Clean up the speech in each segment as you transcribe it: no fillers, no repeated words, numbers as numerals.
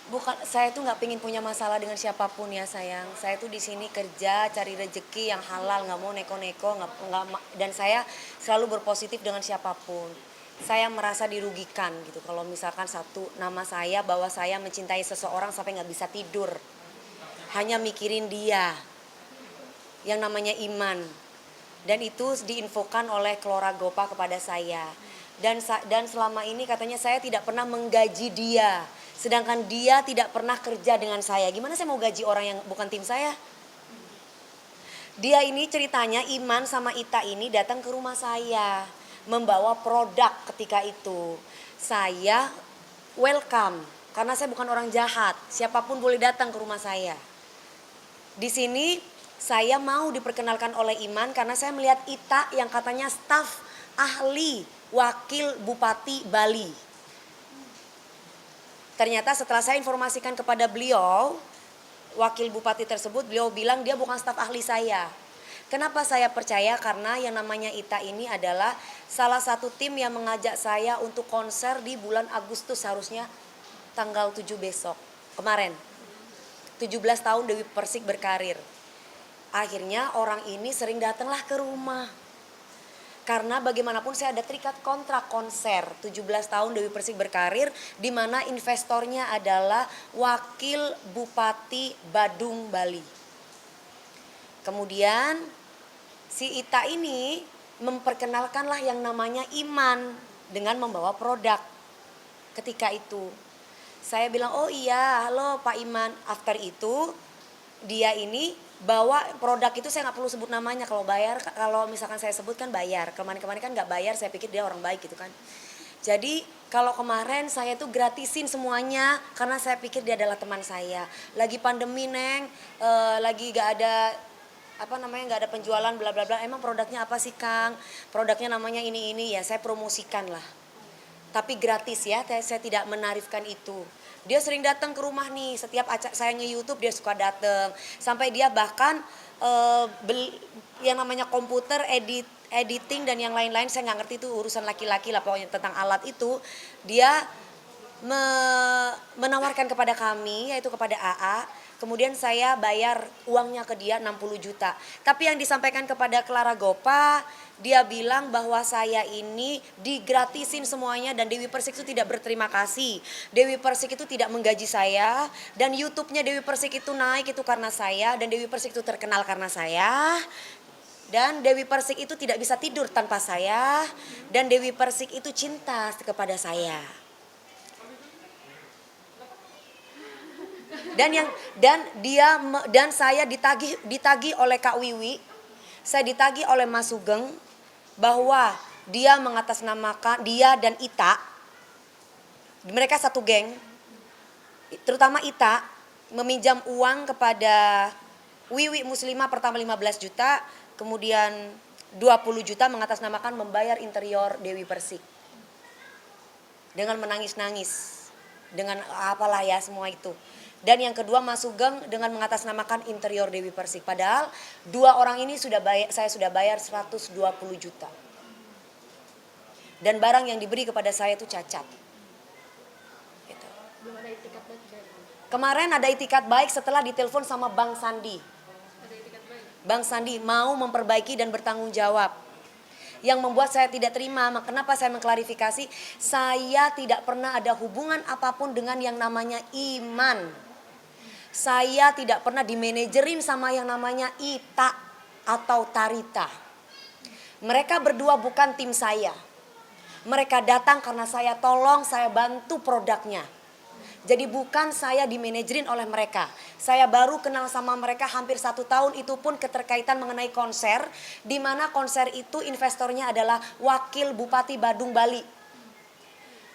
Bukan, saya tuh nggak pengen punya masalah dengan siapapun ya sayang. Saya tuh di sini kerja, cari rezeki yang halal, nggak mau neko-neko, dan saya selalu berpositif dengan siapapun. Saya merasa dirugikan gitu kalau misalkan satu nama saya bahwa saya mencintai seseorang sampai nggak bisa tidur, hanya mikirin dia, yang namanya iman. Dan itu diinfokan oleh Kelora Gopa kepada saya. Dan selama ini katanya saya tidak pernah menggaji dia. Sedangkan dia tidak pernah kerja dengan saya. Gimana saya mau gaji orang yang bukan tim saya? Dia ini ceritanya Iman sama Ita ini datang ke rumah saya. Membawa produk ketika itu. Saya welcome. Karena saya bukan orang jahat. Siapapun boleh datang ke rumah saya. Di sini saya mau diperkenalkan oleh Iman karena saya melihat Ita yang katanya staf ahli wakil Bupati Bali. Ternyata setelah saya informasikan kepada beliau, wakil bupati tersebut, beliau bilang dia bukan staf ahli saya. Kenapa saya percaya? Karena yang namanya Ita ini adalah salah satu tim yang mengajak saya untuk konser di bulan Agustus, harusnya tanggal 7 besok. Kemarin 17 tahun Dewi Persik berkarir. Akhirnya orang ini sering datanglah ke rumah. Karena bagaimanapun saya ada terikat kontrak konser 17 tahun Dewi Persik berkarir, di mana investornya adalah Wakil Bupati Badung Bali. Kemudian si Ita ini memperkenalkanlah yang namanya Iman dengan membawa produk. Ketika itu saya bilang, oh iya, halo Pak Iman. After itu dia ini bawa produk itu, saya nggak perlu sebut namanya. Kalau bayar, kalau misalkan saya sebut kan bayar. Kemarin-kemarin kan nggak bayar, saya pikir dia orang baik gitu kan. Jadi kalau kemarin saya tuh gratisin semuanya karena saya pikir dia adalah teman saya. Lagi pandemi Neng, lagi gak ada apa namanya, nggak ada penjualan bla bla bla. Emang produknya apa sih Kang? Produknya namanya ini ya, saya promosikan lah. Tapi gratis ya, saya tidak menarifkan itu. Dia sering datang ke rumah nih, setiap saya nge-YouTube dia suka datang. Sampai dia bahkan beli yang namanya komputer, editing dan yang lain-lain, saya nggak ngerti itu urusan laki-laki lah pokoknya tentang alat itu. Dia menawarkan kepada kami, yaitu kepada AA. Kemudian saya bayar uangnya ke dia 60 juta. Tapi yang disampaikan kepada Clara Gopa, dia bilang bahwa saya ini digratisin semuanya dan Dewi Persik itu tidak berterima kasih. Dewi Persik itu tidak menggaji saya dan YouTube-nya Dewi Persik itu naik itu karena saya, dan Dewi Persik itu terkenal karena saya. Dan Dewi Persik itu tidak bisa tidur tanpa saya, dan Dewi Persik itu cinta kepada saya. Dan saya ditagih oleh Kak Wiwi, saya ditagih oleh Mas Sugeng bahwa dia mengatasnamakan, dia dan Ita, mereka satu geng, terutama Ita meminjam uang kepada Wiwi Muslimah pertama 15 juta, kemudian 20 juta mengatasnamakan membayar interior Dewi Persik. Dengan menangis-nangis, dengan apalah ya semua itu. Dan yang kedua Mas Sugeng dengan mengatasnamakan interior Dewi Persik. Padahal dua orang ini saya sudah bayar 120 juta. Dan barang yang diberi kepada saya itu cacat. Gitu. Kemarin ada itikat baik setelah ditelepon sama Bang Sandi. Bang Sandi mau memperbaiki dan bertanggung jawab. Yang membuat saya tidak terima, kenapa saya mengklarifikasi, saya tidak pernah ada hubungan apapun dengan yang namanya Iman. Saya tidak pernah dimanajerin sama yang namanya Ita atau Tarita. Mereka berdua bukan tim saya. Mereka datang karena saya tolong, saya bantu produknya. Jadi bukan saya dimanajerin oleh mereka. Saya baru kenal sama mereka hampir 1 tahun, itu pun keterkaitan mengenai konser. Di mana konser itu investornya adalah Wakil Bupati Badung Bali.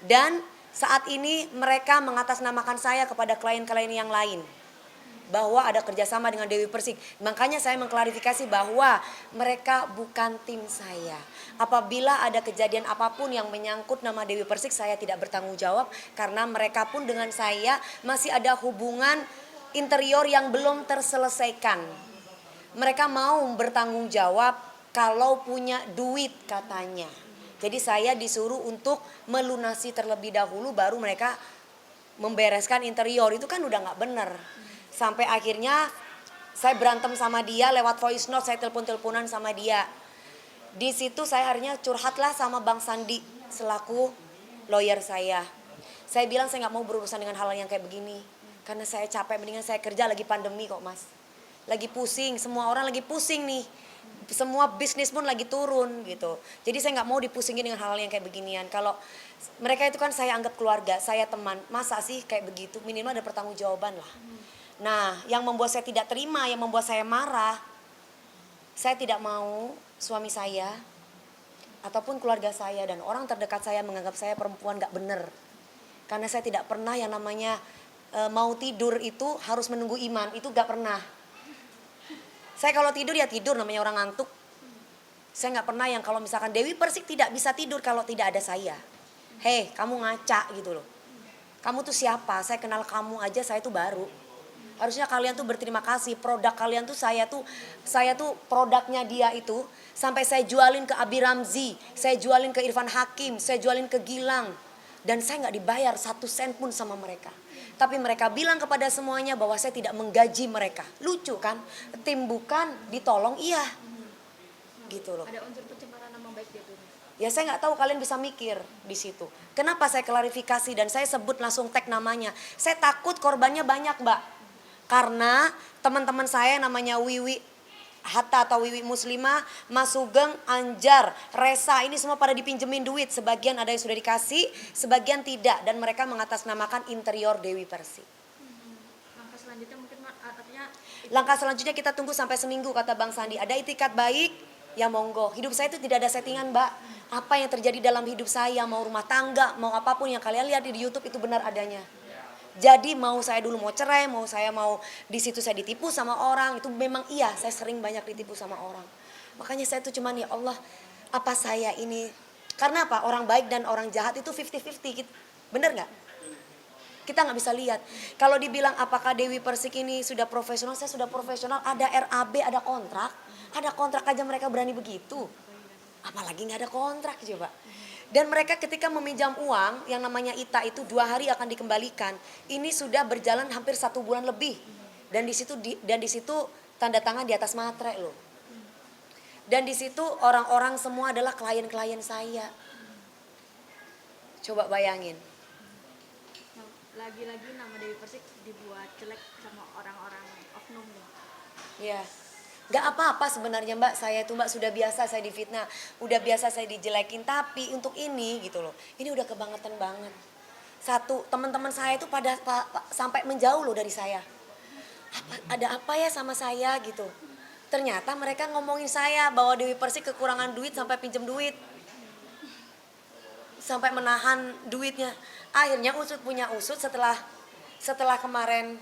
Dan saat ini mereka mengatasnamakan saya kepada klien-klien yang lain, bahwa ada kerjasama dengan Dewi Persik. Makanya saya mengklarifikasi bahwa mereka bukan tim saya. Apabila ada kejadian apapun yang menyangkut nama Dewi Persik, saya tidak bertanggung jawab. Karena mereka pun dengan saya masih ada hubungan interior yang belum terselesaikan. Mereka mau bertanggung jawab kalau punya duit katanya. Jadi saya disuruh untuk melunasi terlebih dahulu, baru mereka membereskan interior, itu kan udah nggak bener. Sampai akhirnya saya berantem sama dia lewat voice note, saya telepon-teleponan sama dia. Di situ saya akhirnya curhatlah sama Bang Sandi selaku lawyer saya. Saya bilang saya nggak mau berurusan dengan hal yang kayak begini. Karena saya capek, mendingan saya kerja, lagi pandemi kok mas. Lagi pusing, semua orang lagi pusing nih. Semua bisnis pun lagi turun gitu. Jadi saya nggak mau dipusingin dengan hal yang kayak beginian. Kalau mereka itu kan saya anggap keluarga, saya teman. Masa sih kayak begitu? Minimal ada pertanggungjawaban lah. Nah, yang membuat saya tidak terima, yang membuat saya marah, saya tidak mau suami saya ataupun keluarga saya dan orang terdekat saya menganggap saya perempuan gak bener. Karena saya tidak pernah yang namanya mau tidur itu harus menunggu iman, itu gak pernah. Saya kalau tidur ya tidur, namanya orang ngantuk. Saya gak pernah yang kalau misalkan Dewi Persik tidak bisa tidur kalau tidak ada saya. Hei, kamu ngaca gitu loh. Kamu tuh siapa? Saya kenal kamu aja, saya tuh baru. Harusnya kalian tuh berterima kasih, produk kalian tuh saya tuh produknya dia itu sampai saya jualin ke Abi Ramzi, saya jualin ke Irfan Hakim, saya jualin ke Gilang, dan saya nggak dibayar 1 sen pun sama mereka. Tapi mereka bilang kepada semuanya bahwa saya tidak menggaji mereka. Lucu kan? Tim bukan, ditolong iya. Gitu loh. Ada unsur pencemaran nama baik dia tuh. Ya saya nggak tahu kalian bisa mikir di situ. Kenapa saya klarifikasi dan saya sebut langsung tag namanya. Saya takut korbannya banyak mbak. Karena teman-teman saya namanya Wiwi Hatta atau Wiwi Muslimah, Mas Sugeng, Anjar, Resa, ini semua pada dipinjemin duit. Sebagian ada yang sudah dikasih, sebagian tidak. Dan mereka mengatasnamakan interior Dewi Persik. Langkah selanjutnya mungkin artinya Langkah selanjutnya kita tunggu sampai seminggu kata Bang Sandi. Ada itikat baik, ya monggo. Hidup saya itu tidak ada settingan mbak. Apa yang terjadi dalam hidup saya, mau rumah tangga, mau apapun yang kalian lihat di YouTube itu benar adanya. Jadi mau saya dulu mau cerai, mau saya mau di situ saya ditipu sama orang, itu memang iya, saya sering banyak ditipu sama orang. Makanya saya tuh cuman ya Allah, apa saya ini, karena apa? Orang baik dan orang jahat itu 50-50, bener nggak? Kita nggak bisa lihat. Kalau dibilang apakah Dewi Persik ini sudah profesional, saya sudah profesional, ada RAB, ada kontrak aja mereka berani begitu. Apalagi nggak ada kontrak coba. Dan mereka ketika meminjam uang yang namanya ITA itu 2 hari akan dikembalikan. Ini sudah berjalan hampir 1 bulan lebih. Dan di situ tanda tangan di atas materai loh. Dan di situ orang-orang semua adalah klien-klien saya. Coba bayangin. lagi-lagi nama Dewi Persik dibuat jelek sama orang-orang oknum nih. Iya. Gak apa-apa sebenarnya mbak, saya itu mbak sudah biasa saya difitnah, udah biasa saya dijelekin, tapi untuk ini gitu loh, ini udah kebangetan banget. Satu, teman-teman saya itu pada sampai menjauh loh dari saya. Ada apa ya sama saya gitu. Ternyata mereka ngomongin saya bahwa Dewi Persik kekurangan duit sampai pinjem duit. Sampai menahan duitnya. Akhirnya usut punya usut setelah kemarin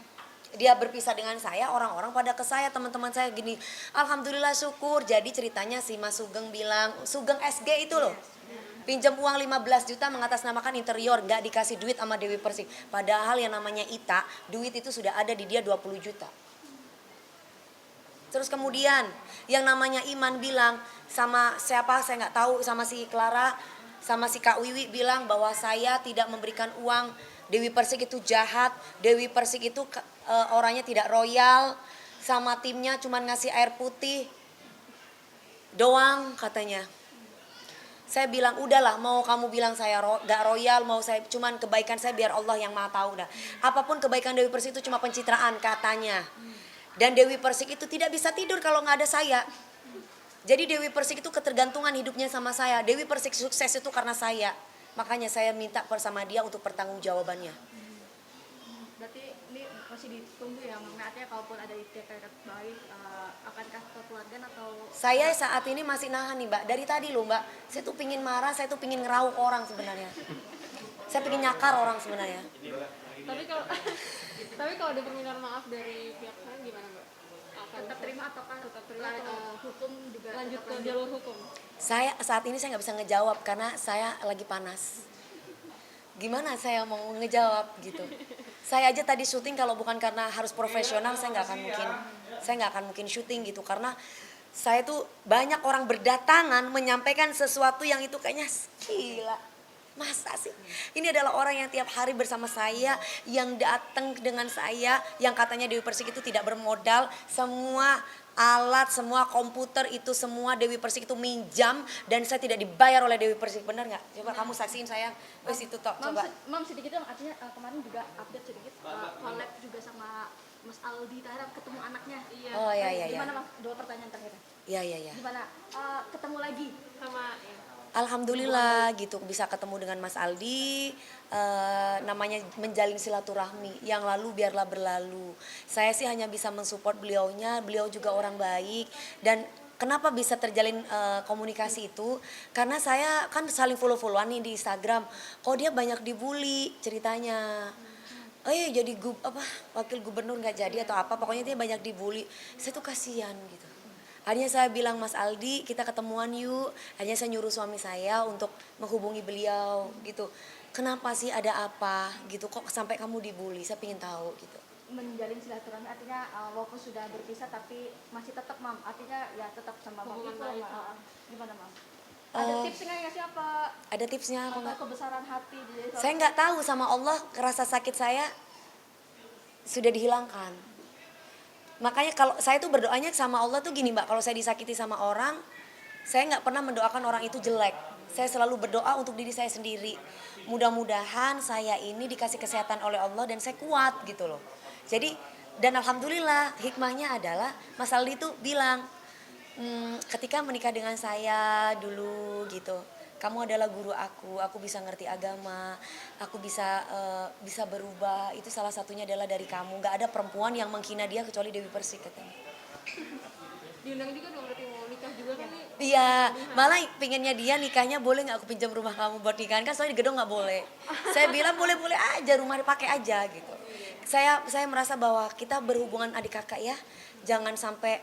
dia berpisah dengan saya, orang-orang pada ke saya, teman-teman saya gini, alhamdulillah syukur. Jadi ceritanya si Mas Sugeng bilang, Sugeng SG itu loh, pinjam uang 15 juta mengatasnamakan interior, gak dikasih duit sama Dewi Persik. Padahal yang namanya ITA, duit itu sudah ada di dia 20 juta. Terus kemudian yang namanya Iman bilang sama siapa saya nggak tahu, sama si Clara, sama si Kak Wiwi bilang bahwa saya tidak memberikan uang. Dewi Persik itu jahat, Dewi Persik itu orangnya tidak royal, sama timnya cuman ngasih air putih doang katanya. Saya bilang udahlah, mau kamu bilang saya gak royal, mau saya cuman kebaikan saya biar Allah yang maha tahu dah. Apapun kebaikan Dewi Persik itu cuma pencitraan katanya. Dan Dewi Persik itu tidak bisa tidur kalau nggak ada saya. Jadi Dewi Persik itu ketergantungan hidupnya sama saya. Dewi Persik sukses itu karena saya. Makanya saya minta bersama dia untuk pertanggungjawabannya. Berarti ini masih ditunggu ya, artinya kalaupun ada itikat baik akankah ke keluarga atau? Saya saat ini masih nahan nih mbak. Dari tadi loh mbak, saya tuh pingin marah, saya tuh pingin ngerauk orang sebenarnya. Saya pingin nyakar orang sebenarnya. Tapi kalau ada permintaan maaf dari pihak saya gimana mbak? Tetap terima atau hukum juga Lanjut ke jalur hukum? Saya saat ini saya nggak bisa ngejawab karena saya lagi panas. Gimana saya mau ngejawab gitu? Saya aja tadi syuting kalau bukan karena harus profesional saya nggak akan mungkin syuting gitu karena saya tuh banyak orang berdatangan menyampaikan sesuatu yang itu kayaknya gila. Masa sih? Ini adalah orang yang tiap hari bersama saya, yang datang dengan saya, yang katanya Dewi Persik itu tidak bermodal, semua alat, semua komputer itu semua Dewi Persik itu minjam dan saya tidak dibayar oleh Dewi Persik, benar nggak? Coba kamu saksiin sayang, wes itu toh, Mam, coba. Mam sedikit dong, artinya kemarin juga update sedikit collab juga sama Mas Aldi Tahir ketemu anaknya. Iya. Oh iya. Gimana Mam? Dua pertanyaan terakhir. Iya. Gimana ketemu lagi? Sama Alhamdulillah gitu bisa ketemu dengan Mas Aldi, namanya menjalin silaturahmi, yang lalu biarlah berlalu. Saya sih hanya bisa mensupport beliaunya, beliau juga orang baik. Dan kenapa bisa terjalin komunikasi itu, karena saya kan saling follow-followan nih di Instagram. Kok dia banyak dibully ceritanya, jadi wakil gubernur nggak jadi atau apa, pokoknya dia banyak dibully. Saya tuh kasihan gitu. Akhirnya saya bilang, Mas Aldi kita ketemuan yuk. Akhirnya saya nyuruh suami saya untuk menghubungi beliau gitu. Kenapa sih, ada apa gitu, kok sampai kamu dibully, saya pengen tahu gitu. Menjalin silaturahmi artinya walaupun sudah berpisah tapi masih tetap Mam, artinya ya tetap sama Mam Hubungan itu. baik. Gimana Mam? Ada tipsnya nggak sih apa? Ada tipsnya apa Atau enggak? kebesaran hati di Saya nggak tahu, sama Allah rasa sakit saya sudah dihilangkan. Makanya kalau saya tuh berdoanya sama Allah tuh gini Mbak, kalau saya disakiti sama orang, saya nggak pernah mendoakan orang itu jelek. Saya selalu berdoa untuk diri saya sendiri. Mudah-mudahan saya ini dikasih kesehatan oleh Allah dan saya kuat gitu loh. Jadi, dan alhamdulillah hikmahnya adalah Mas Aldi tuh bilang, ketika menikah dengan saya dulu gitu, kamu adalah guru aku bisa ngerti agama, aku bisa berubah, itu salah satunya adalah dari kamu. Gak ada perempuan yang menghina dia kecuali Dewi Persik katanya. diundang juga dong, berarti mau nikah juga kan nih. Iya, malah pinginnya dia nikahnya boleh nggak aku pinjam rumah kamu buat nikahan, kan soalnya di gedung nggak boleh. Saya bilang boleh-boleh aja, rumah dipakai aja gitu. Saya merasa bahwa kita berhubungan adik kakak ya, jangan sampai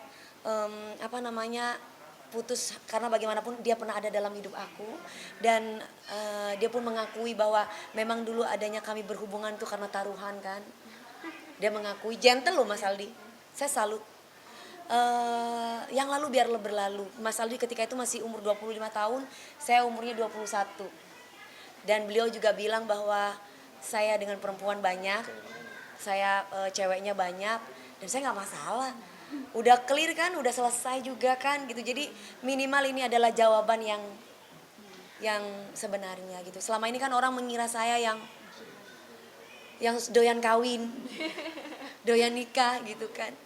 putus, karena bagaimanapun dia pernah ada dalam hidup aku dan dia pun mengakui bahwa memang dulu adanya kami berhubungan tuh karena taruhan kan. Dia mengakui, gentle loh Mas Aldi, saya salut. Yang lalu biarlah berlalu. Mas Aldi ketika itu masih umur 25 tahun, saya umurnya 21. Dan beliau juga bilang bahwa saya dengan perempuan banyak, saya ceweknya banyak, dan saya nggak masalah. Udah clear kan, udah selesai juga kan gitu. Jadi minimal ini adalah jawaban yang sebenarnya gitu. Selama ini kan orang mengira saya yang doyan kawin, doyan nikah gitu kan.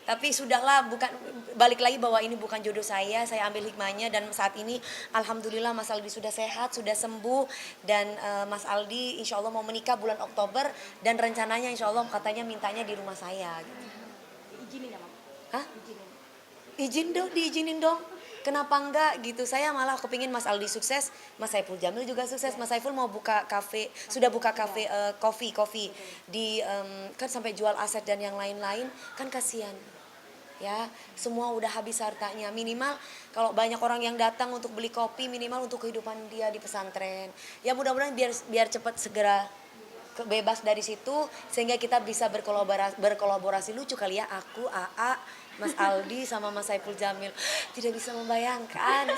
Tapi sudahlah, bukan, balik lagi bahwa ini bukan jodoh saya ambil hikmahnya. Dan saat ini alhamdulillah Mas Aldi sudah sehat, sudah sembuh. Dan Mas Aldi insya Allah mau menikah bulan Oktober. Dan rencananya insya Allah katanya mintanya di rumah saya gitu. Izinin ya Mam? Hah? Izinin. Diizinin dong. Kenapa enggak gitu. Saya malah kepingin Mas Aldi sukses, Mas Saiful Jamil juga sukses. Mas Saiful mau buka kafe, sudah buka kafe kopi di kan sampai jual aset dan yang lain-lain, kan kasihan. Ya, semua udah habis hartanya. Minimal kalau banyak orang yang datang untuk beli kopi, minimal untuk kehidupan dia di pesantren. Ya mudah-mudahan biar cepat segera bebas dari situ sehingga kita bisa berkolaborasi lucu kali ya, aku, AA, Mas Aldi sama Mas Saiful Jamil. Tidak bisa membayangkan.